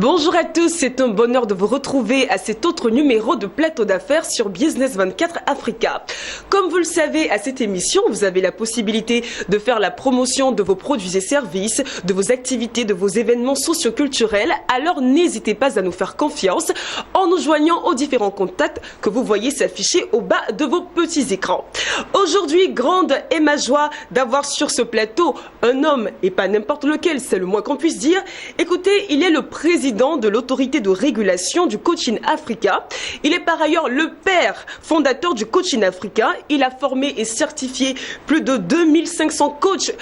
Bonjour à tous, c'est un bonheur de vous retrouver à cet autre numéro de Plateau d'affaires sur Business 24 Africa. Comme vous le savez, à cette émission, vous avez la possibilité de faire la promotion de vos produits et services, de vos activités, de vos événements socioculturels. Alors n'hésitez pas à nous faire confiance en nous joignant aux différents contacts que vous voyez s'afficher au bas de vos petits écrans. Aujourd'hui, grande est ma joie d'avoir sur ce plateau un homme, et pas n'importe lequel, c'est le moins qu'on puisse dire. Écoutez, il est le président de l'autorité de régulation du Coaching Africa. Il est par ailleurs le père fondateur du Coaching Africa. Il a formé et certifié plus de 2500 coachs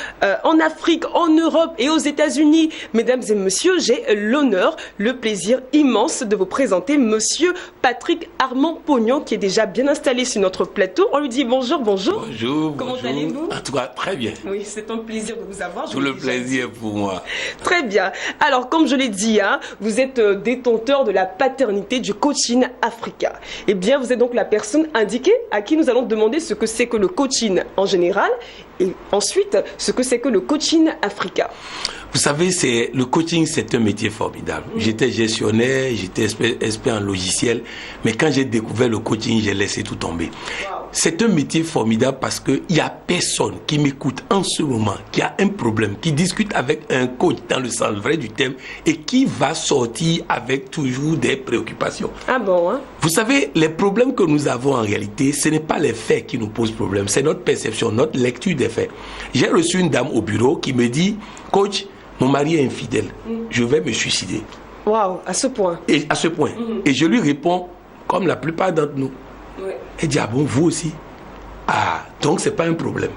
en Afrique, en Europe et aux États-Unis. Mesdames et messieurs, j'ai l'honneur, le plaisir immense de vous présenter monsieur Patrick Armand Pognon, qui est déjà bien installé sur notre plateau. On lui dit bonjour, bonjour. Bonjour, Comment allez-vous? En tout cas, très bien. Oui, c'est un plaisir de vous avoir. Tout le plaisir pour moi. Très bien. Alors, comme je l'ai dit, vous êtes détenteur de la paternité du Coaching Africa. Eh bien, vous êtes donc la personne indiquée à qui nous allons demander ce que c'est que le coaching en général et ensuite ce que c'est que le Coaching Africa. Vous savez, le coaching, c'est un métier formidable. J'étais gestionnaire, j'étais expert en logiciel, mais quand j'ai découvert le coaching, j'ai laissé tout tomber. C'est un métier formidable parce qu'il n'y a personne qui m'écoute en ce moment, qui a un problème, qui discute avec un coach dans le sens vrai du terme et qui va sortir avec toujours des préoccupations. Ah bon, hein? Vous savez, les problèmes que nous avons en réalité, ce n'est pas les faits qui nous posent problème, c'est notre perception, notre lecture des faits. J'ai reçu une dame au bureau qui me dit, coach, mon mari est infidèle, je vais me suicider. Waouh, à ce point. Et à ce point. Et je lui réponds, comme la plupart d'entre nous. Elle dit, ah bon, vous aussi? Ah, donc c'est pas un problème.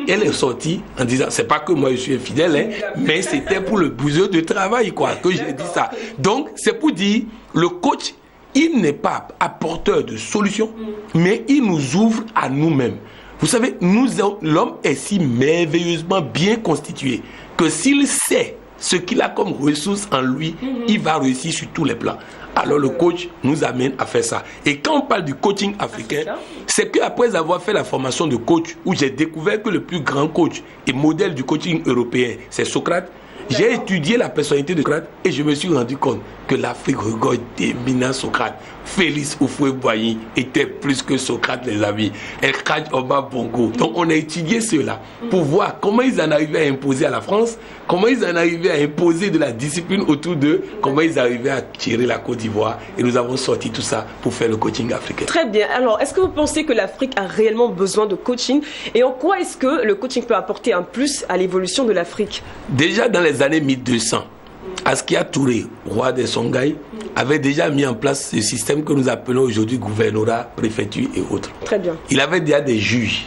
Elle est sortie en disant, c'est pas que moi je suis infidèle, mais c'était pour le besoin de travail, quoi, que j'ai dit ça. Donc, c'est pour dire, le coach, il n'est pas apporteur de solutions, mais il nous ouvre à nous-mêmes. Vous savez, l'homme est si merveilleusement bien constitué que s'il sait ce qu'il a comme ressources en lui, il va réussir sur tous les plans. Alors le coach nous amène à faire ça. Et quand on parle du coaching africain, c'est qu'après avoir fait la formation de coach, où j'ai découvert que le plus grand coach et modèle du coaching européen, c'est Socrate, j'ai étudié la personnalité de Socrate et je me suis rendu compte que l'Afrique regorge d'éminents Socrate. Félix Houphouët-Boigny était plus que Socrate, les amis. El Hadj Omar Bongo. Donc on a étudié cela pour voir comment ils en arrivaient à imposer à la France, comment ils en arrivaient à imposer de la discipline autour d'eux, comment ils arrivaient à tirer la Côte d'Ivoire. Et nous avons sorti tout ça pour faire le coaching africain. Très bien. Alors, est-ce que vous pensez que l'Afrique a réellement besoin de coaching? Et en quoi est-ce que le coaching peut apporter un plus à l'évolution de l'Afrique? Déjà dans les années 1200, Askia Touré, roi des Songhai, avait déjà mis en place ce système que nous appelons aujourd'hui gouvernorat, préfecture et autres. Très bien. Il avait déjà des juges.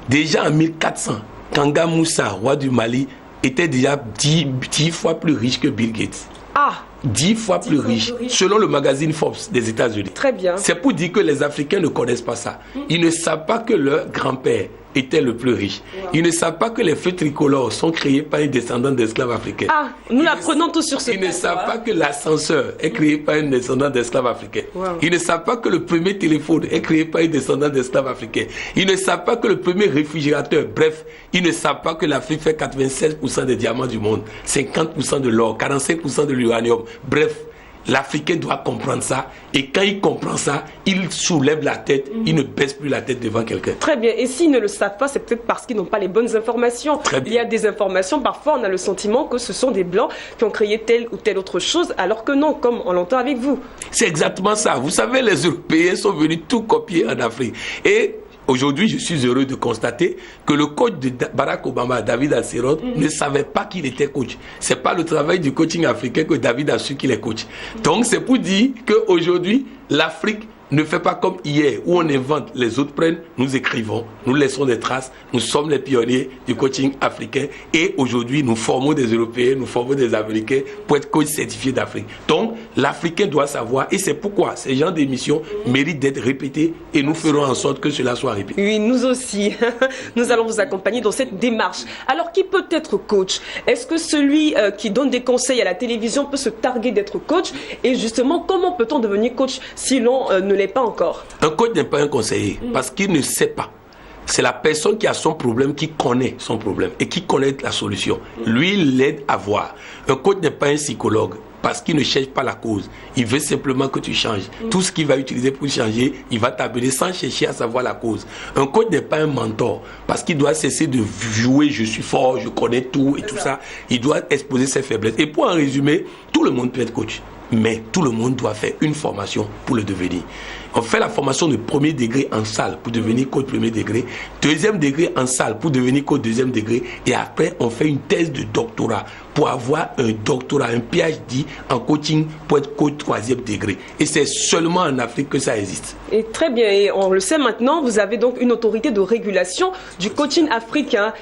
Déjà en 1400, Kanga Moussa, roi du Mali, était déjà 10 fois plus riche que Bill Gates. Ah! 10 fois plus riche, selon le magazine Forbes des États-Unis. Très bien. C'est pour dire que les Africains ne connaissent pas ça. Ils ne savent pas que leur grand-père était le plus riche. Ils ne savent pas que les feux tricolores sont créés par un descendant d'esclaves africains. Ah, nous l'apprenons tous sur ce Ils ne savent pas que l'ascenseur est créé par un descendant d'esclaves africains. Ils ne savent pas que le premier téléphone est créé par un descendant d'esclaves africains. Ils ne savent pas que le premier réfrigérateur, bref, ils ne savent pas que l'Afrique fait 96% des diamants du monde, 50% de l'or, 45% de l'uranium. Bref, l'Africain doit comprendre ça. Et quand il comprend ça, il soulève la tête. Il ne baisse plus la tête devant quelqu'un. Très bien. Et s'ils ne le savent pas, c'est peut-être parce qu'ils n'ont pas les bonnes informations. Il y a des informations, parfois on a le sentiment que ce sont des Blancs qui ont créé telle ou telle autre chose, alors que non, comme on l'entend avec vous. C'est exactement ça. Vous savez, les Européens sont venus tout copier en Afrique. Et aujourd'hui, je suis heureux de constater que le coach de Barack Obama, David Alcirod, ne savait pas qu'il était coach. C'est pas le travail du coaching africain que David a su qu'il est coach. Donc, c'est pour dire qu'aujourd'hui, l'Afrique ne fait pas comme hier, où on invente, les autres prennent, nous écrivons, nous laissons des traces, nous sommes les pionniers du coaching africain et aujourd'hui nous formons des Européens, nous formons des Américains pour être coach certifié d'Afrique. Donc l'Africain doit savoir et c'est pourquoi ces genres d'émissions méritent d'être répétés et nous ferons en sorte que cela soit répété. Oui, nous aussi, nous allons vous accompagner dans cette démarche. Alors qui peut être coach? Est-ce que celui qui donne des conseils à la télévision peut se targuer d'être coach? Et justement, comment peut-on devenir coach si l'on ne l'est pas encore? Un coach n'est pas un conseiller parce qu'il ne sait pas. C'est la personne qui a son problème qui connaît son problème et qui connaît la solution. Lui, il l'aide à voir. Un coach n'est pas un psychologue. parce qu'il ne cherche pas la cause. Il veut simplement que tu changes. Tout ce qu'il va utiliser pour changer, il va t'appeler sans chercher à savoir la cause. Un coach n'est pas un mentor parce qu'il doit cesser de jouer je suis fort, je connais tout et tout ça. Il doit exposer ses faiblesses. Et pour en résumer, tout le monde peut être coach. Mais tout le monde doit faire une formation pour le devenir. On fait la formation de premier degré en salle pour devenir coach premier degré, deuxième degré en salle pour devenir coach deuxième degré, et après on fait une thèse de doctorat pour avoir un doctorat, un PhD en coaching pour être coach troisième degré. Et c'est seulement en Afrique que ça existe. Et très bien, et on le sait maintenant, vous avez donc une autorité de régulation du coaching africain.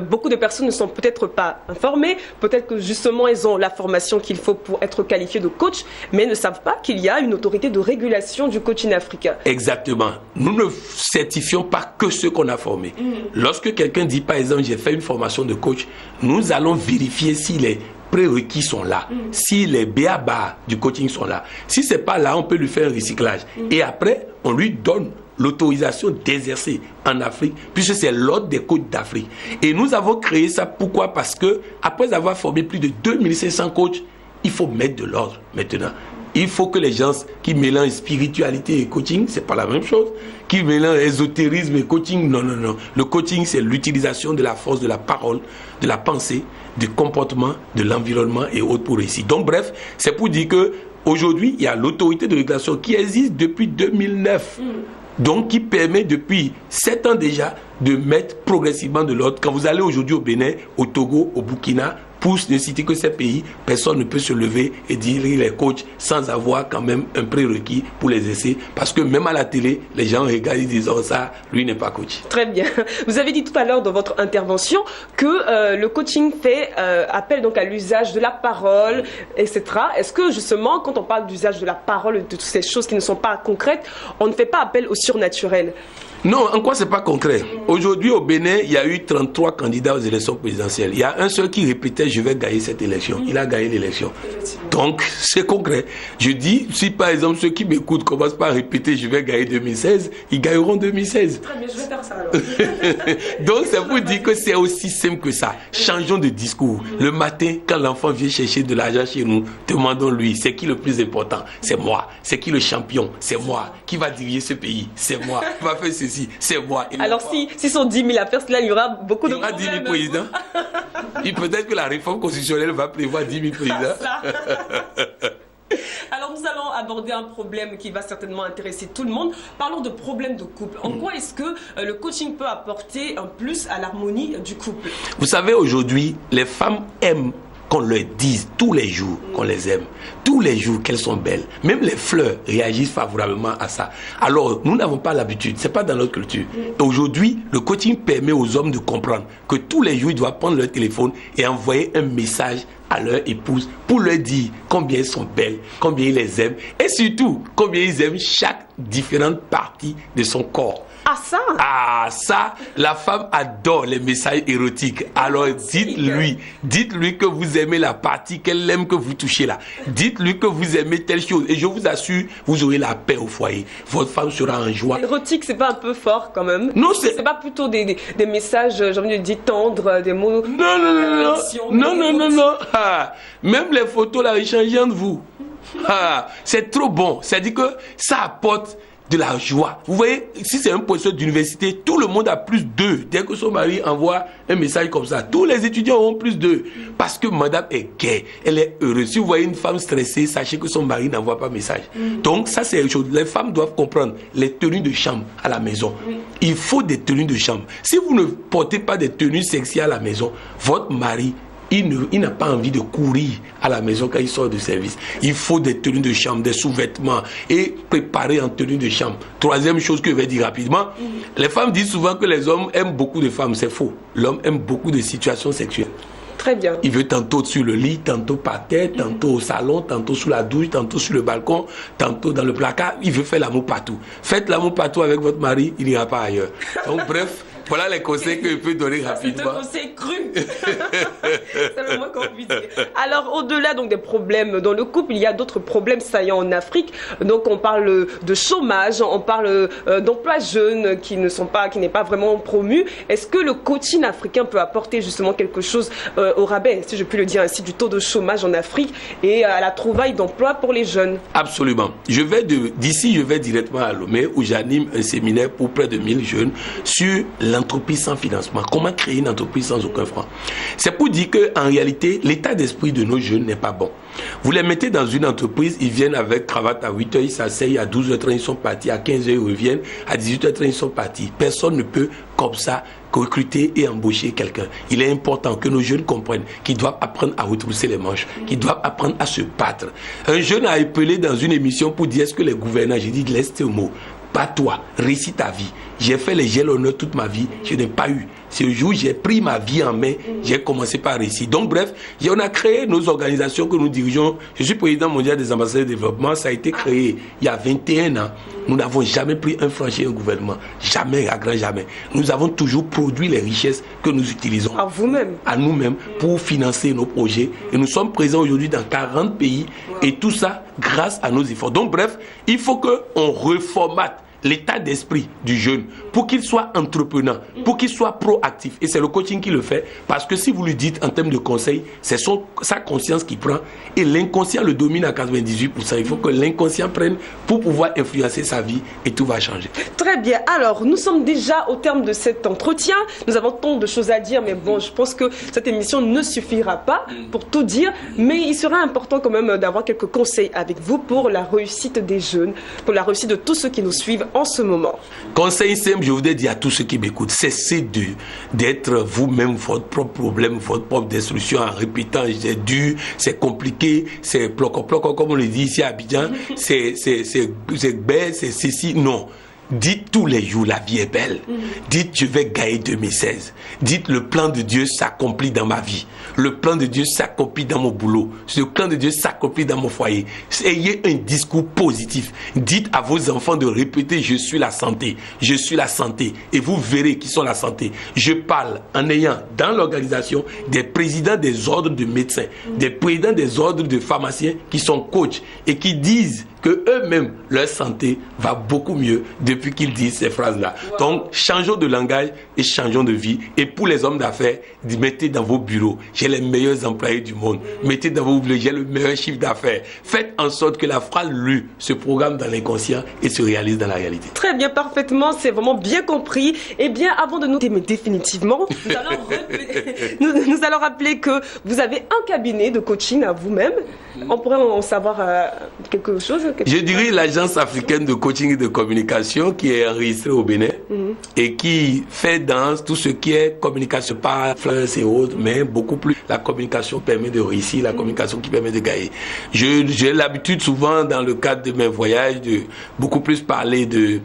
Beaucoup de personnes ne sont peut-être pas informées, peut-être que justement elles ont la formation qu'il faut pour être qualifiées de coach, mais ne savent pas qu'il y a une autorité de régulation du coaching africain. Exactement. Nous ne certifions pas que ceux qu'on a formés. Lorsque quelqu'un dit par exemple j'ai fait une formation de coach, nous allons vérifier si les prérequis sont là, si les b.a.-ba du coaching sont là. Si c'est pas là, on peut lui faire un recyclage. Et après, on lui donne l'autorisation d'exercer en Afrique, puisque c'est l'ordre des coachs d'Afrique. Et nous avons créé ça, pourquoi? Parce que après avoir formé plus de 2500 coachs, il faut mettre de l'ordre maintenant. Il faut que les gens qui mélangent spiritualité et coaching, c'est pas la même chose. Qui mélangent ésotérisme et coaching, non. Le coaching, c'est l'utilisation de la force de la parole, de la pensée, du comportement, de l'environnement et autres pour réussir. Donc bref, c'est pour dire que aujourd'hui, il y a l'autorité de régulation qui existe depuis 2009. Donc qui permet depuis 7 ans déjà de mettre progressivement de l'ordre. Quand vous allez aujourd'hui au Bénin, au Togo, au Burkina, pour ne citer que ces pays, personne ne peut se lever et dire qu'il est coach sans avoir quand même un prérequis pour les essais. Parce que même à la télé, les gens regardent et disent oh, ça, lui n'est pas coach. Très bien. Vous avez dit tout à l'heure dans votre intervention que le coaching fait appel donc à l'usage de la parole, etc. Est-ce que justement, quand on parle d'usage de la parole, de toutes ces choses qui ne sont pas concrètes, on ne fait pas appel au surnaturel? Non, en quoi c'est pas concret? Aujourd'hui au Bénin, il y a eu 33 candidats aux élections présidentielles. Il y a un seul qui répétait je vais gagner cette élection. Il a gagné l'élection. Donc c'est concret. Je dis, si par exemple ceux qui m'écoutent commencent par répéter je vais gagner 2016, ils gagneront 2016. Très bien, je vais faire ça alors. Donc c'est pour dire que c'est aussi simple que ça. Changeons de discours. Le matin, quand l'enfant vient chercher de l'argent chez nous, demandons-lui, c'est qui le plus important? C'est moi. C'est qui le champion? C'est moi. Qui va diriger ce pays? C'est moi. Qui va faire ceci? C'est moi. Alors si sont 10 000 à faire cela, il y aura beaucoup de problèmes. Il y aura 10 000 présidents. Et peut-être que la réforme constitutionnelle va prévoir 10 000 présidents. Alors nous allons aborder un problème qui va certainement intéresser tout le monde. Parlons de problèmes de couple. En quoi est-ce que le coaching peut apporter un plus à l'harmonie du couple? Vous savez, aujourd'hui, les femmes aiment qu'on leur dise tous les jours qu'on les aime, tous les jours qu'elles sont belles. Même les fleurs réagissent favorablement à ça. Alors, nous n'avons pas l'habitude, c'est pas dans notre culture. Aujourd'hui, le coaching permet aux hommes de comprendre que tous les jours, ils doivent prendre leur téléphone et envoyer un message à leur épouse pour leur dire combien elles sont belles, combien ils les aiment et surtout combien ils aiment chaque différente partie de son corps. Ah ça, la femme adore les messages érotiques. Alors dites-lui que vous aimez la partie qu'elle aime que vous touchez là. Dites-lui que vous aimez telle chose et je vous assure, vous aurez la paix au foyer. Votre femme sera en joie. Érotique, c'est pas un peu fort quand même? Non, c'est pas plutôt des messages, j'ai envie de dire tendres, des mots. Non. Ah, même les photos là, échangez entre vous. Ah, c'est trop bon. C'est-à-dire que ça apporte de la joie. Vous voyez, si c'est un professeur d'université, tout le monde a plus 2. Dès que son mari envoie un message comme ça, tous les étudiants auront plus 2. Parce que madame est gaie, elle est heureuse. Si vous voyez une femme stressée, sachez que son mari n'envoie pas message. Donc ça c'est une chose. Les femmes doivent comprendre les tenues de chambre à la maison. Il faut des tenues de chambre. Si vous ne portez pas des tenues sexy à la maison, votre mari il n'a pas envie de courir à la maison quand il sort de service. Il faut des tenues de chambre, des sous-vêtements et préparer en tenue de chambre. Troisième chose que je vais dire rapidement, les femmes disent souvent que les hommes aiment beaucoup de femmes. C'est faux. L'homme aime beaucoup de situations sexuelles. Très bien. Il veut tantôt sur le lit, tantôt par terre, tantôt au salon, tantôt sous la douche, tantôt sur le balcon, tantôt dans le placard. Il veut faire l'amour partout. Faites l'amour partout avec votre mari, il n'ira pas ailleurs. Donc bref, Voilà les conseils que je peux donner rapidement. C'est un conseil cru. C'est le moins qu'on puisse dire. Alors, au-delà donc des problèmes dans le couple, il y a d'autres problèmes saillants en Afrique. Donc, on parle de chômage, on parle d'emplois jeunes qui n'est pas vraiment promu. Est-ce que le coaching africain peut apporter justement quelque chose au rabais, si je puis le dire ainsi, du taux de chômage en Afrique et à la trouvaille d'emploi pour les jeunes? Absolument. D'ici, je vais directement à Lomé où j'anime un séminaire pour près de 1000 jeunes sur l'entreprise sans financement. Comment créer une entreprise sans aucun franc? C'est pour dire qu'en réalité, l'état d'esprit de nos jeunes n'est pas bon. Vous les mettez dans une entreprise, ils viennent avec cravate à 8h, ils s'asseyent, à 12h30 ils sont partis, à 15h ils reviennent, à 18h30 ils sont partis. Personne ne peut comme ça recruter et embaucher quelqu'un. Il est important que nos jeunes comprennent qu'ils doivent apprendre à retrousser les manches, qu'ils doivent apprendre à se battre. Un jeune a appelé dans une émission pour dire est-ce que les gouvernants, j'ai dit laisse tes mots. Pas toi, réussis ta vie. J'ai fait les gels honneurs toute ma vie, je n'ai pas eu. Ce jour, j'ai pris ma vie en main, j'ai commencé par réussir. Donc bref, on a créé nos organisations que nous dirigeons. Je suis président mondial des ambassadeurs de développement, ça a été créé il y a 21 ans. Nous n'avons jamais pris un franc chez un gouvernement, jamais, à grand jamais. Nous avons toujours produit les richesses que nous utilisons. À vous-même. À nous-mêmes, pour financer nos projets. Et nous sommes présents aujourd'hui dans 40 pays, et tout ça grâce à nos efforts. Donc bref, il faut qu'on reformate l'état d'esprit du jeune pour qu'il soit entrepreneur, pour qu'il soit proactif. Et c'est le coaching qui le fait, parce que si vous lui dites en termes de conseils, c'est sa conscience qui prend, et l'inconscient le domine à 98%. Il faut que l'inconscient prenne pour pouvoir influencer sa vie, et tout va changer. Très bien. Alors, nous sommes déjà au terme de cet entretien. Nous avons tant de choses à dire, mais bon, je pense que cette émission ne suffira pas pour tout dire, mais il sera important quand même d'avoir quelques conseils avec vous pour la réussite des jeunes, pour la réussite de tous ceux qui nous suivent en ce moment. Conseil simple, je voudrais dire à tous ceux qui m'écoutent, cessez d'être vous-même votre propre problème, votre propre destruction en répétant c'est dur, c'est compliqué, c'est ploco comme on le dit ici à Abidjan, c'est bête, c'est ceci. Non. Dites tous les jours, la vie est belle. Dites, je vais gagner 2016. Dites, le plan de Dieu s'accomplit dans ma vie. Le plan de Dieu s'accomplit dans mon boulot. Le plan de Dieu s'accomplit dans mon foyer. Ayez un discours positif. Dites à vos enfants de répéter, je suis la santé. Je suis la santé. Et vous verrez qui sont la santé. Je parle en ayant dans l'organisation des présidents des ordres de médecins, des présidents des ordres de pharmaciens qui sont coachs et qui disent que eux-mêmes, leur santé va beaucoup mieux depuis qu'ils disent ces phrases-là. Wow. Donc, changeons de langage et changeons de vie. Et pour les hommes d'affaires, mettez dans vos bureaux, j'ai les meilleurs employés du monde. Mettez dans vos bureaux, j'ai le meilleur chiffre d'affaires. Faites en sorte que la phrase lue se programme dans l'inconscient et se réalise dans la réalité. Très bien, parfaitement, c'est vraiment bien compris. Eh bien, avant de nous terminer définitivement, nous allons rappeler que vous avez un cabinet de coaching à vous-même. On pourrait en savoir quelque chose? Je dirais l'agence africaine de coaching et de communication qui est enregistrée au Bénin et qui fait dans tout ce qui est communication, pas influence et autres, mais beaucoup plus. La communication permet de réussir, la communication qui permet de gagner. J'ai l'habitude souvent dans le cadre de mes voyages de beaucoup plus parler de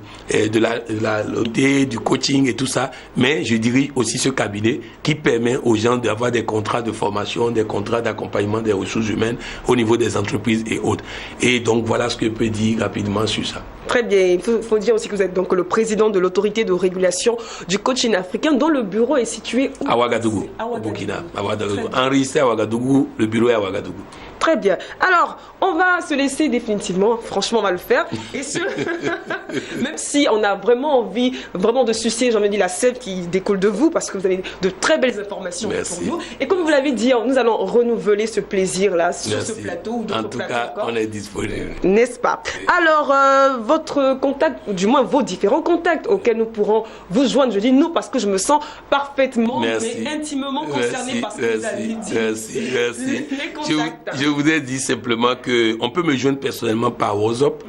du coaching et tout ça, mais je dirais aussi ce cabinet qui permet aux gens d'avoir des contrats de formation, des contrats d'accompagnement des ressources humaines au niveau des entreprises et autres. Et donc voilà ce que je peux dire rapidement sur ça. Très bien. Il faut dire aussi que vous êtes donc le président de l'autorité de régulation du coaching africain dont le bureau est situé à Ouagadougou, au Burkina. Enregistré à Ouagadougou, le bureau est à Ouagadougou. Très bien. Alors, on va se laisser définitivement. Franchement, on va le faire. Et même si on a vraiment envie de sucer, j'en ai dit, la sève qui découle de vous, parce que vous avez de très belles informations pour nous. Et comme vous l'avez dit, nous allons renouveler ce plaisir-là sur ce plateau. Ou en tout cas, on est disponible. N'est-ce pas? Alors, votre contact, ou du moins vos différents contacts auxquels nous pourrons vous joindre, je dis nous parce que je me sens parfaitement, mais intimement concerné par ce que vous avez dit. Merci. Les contacts. Je vous ai dit simplement qu'on peut me joindre personnellement par WhatsApp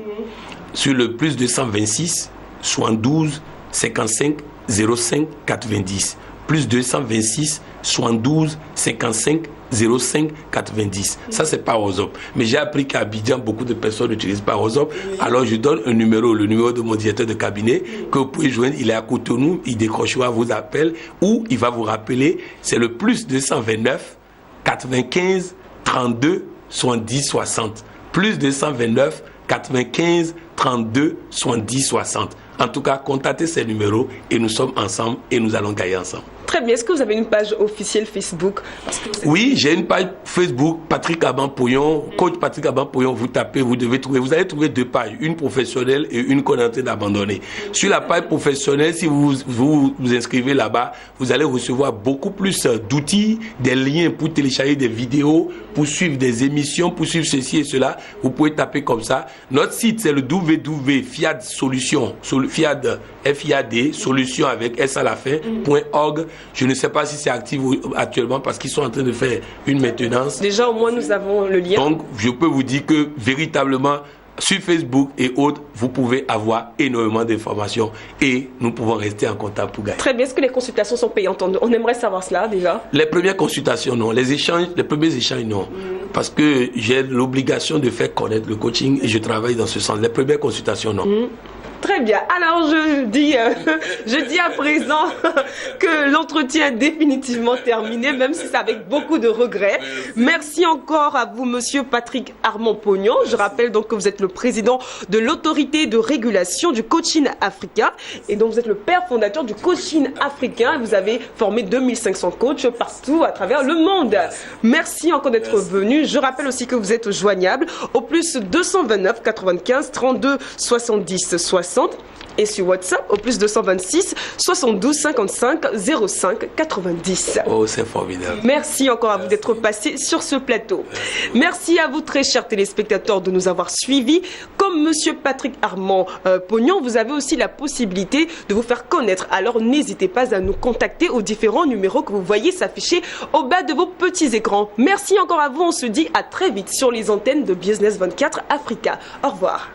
sur le plus 226 72 55 05 90. Plus 226 72 55 05 90. Ça, c'est par WhatsApp. Mais j'ai appris qu'à Abidjan, beaucoup de personnes utilisent par WhatsApp. Alors, je donne un numéro, le numéro de mon directeur de cabinet, que vous pouvez joindre. Il est à côté de nous. Il décrochera vos appels ou il va vous rappeler. C'est le plus 229 95 32 70 60. Plus 229 95 32 70 60. En tout cas, contactez ces numéros et nous sommes ensemble et nous allons gagner ensemble. Très bien. Est-ce que vous avez une page officielle Facebook? Oui, j'ai une page Facebook, Patrick Abampoyon, coach Patrick Abampoyon. Vous tapez, vous allez trouver 2 pages, une professionnelle et une qu'on est en train d'abandonner. Sur la page professionnelle, si vous inscrivez là-bas, vous allez recevoir beaucoup plus d'outils, des liens pour télécharger des vidéos, pour suivre des émissions, pour suivre ceci et cela. Vous pouvez taper comme ça. Notre site, c'est le www.fiad Solutions, Fiad, FIAD, solution avec S à la fin, .org. Je ne sais pas si c'est actif actuellement parce qu'ils sont en train de faire une maintenance. Déjà, au moins, nous avons le lien. Donc, je peux vous dire que véritablement, sur Facebook et autres, vous pouvez avoir énormément d'informations et nous pouvons rester en contact pour gagner. Très bien. Est-ce que les consultations sont payantes? On aimerait savoir cela déjà. Les premières consultations, non. Les premiers échanges, non. Parce que j'ai l'obligation de faire connaître le coaching et je travaille dans ce sens. Les premières consultations, non. Très bien. Alors, je dis à présent que l'entretien est définitivement terminé, même si c'est avec beaucoup de regrets. Merci encore à vous, monsieur Patrick Armand Pognon. Je rappelle donc que vous êtes le président de l'autorité de régulation du coaching africain. Et donc, vous êtes le père fondateur du coaching africain. Vous avez formé 2500 coachs partout à travers le monde. Merci encore d'être venu. Je rappelle aussi que vous êtes joignable au plus 229 95 32 70 60. Et sur WhatsApp au plus 226 72 55 05 90. Oh, c'est formidable. Merci encore à vous d'être passé sur ce plateau. Merci à vous, très chers téléspectateurs, de nous avoir suivis. Comme monsieur Patrick Armand Pognon, vous avez aussi la possibilité de vous faire connaître. Alors n'hésitez pas à nous contacter aux différents numéros que vous voyez s'afficher au bas de vos petits écrans. Merci encore à vous. On se dit à très vite sur les antennes de Business 24 Africa. Au revoir.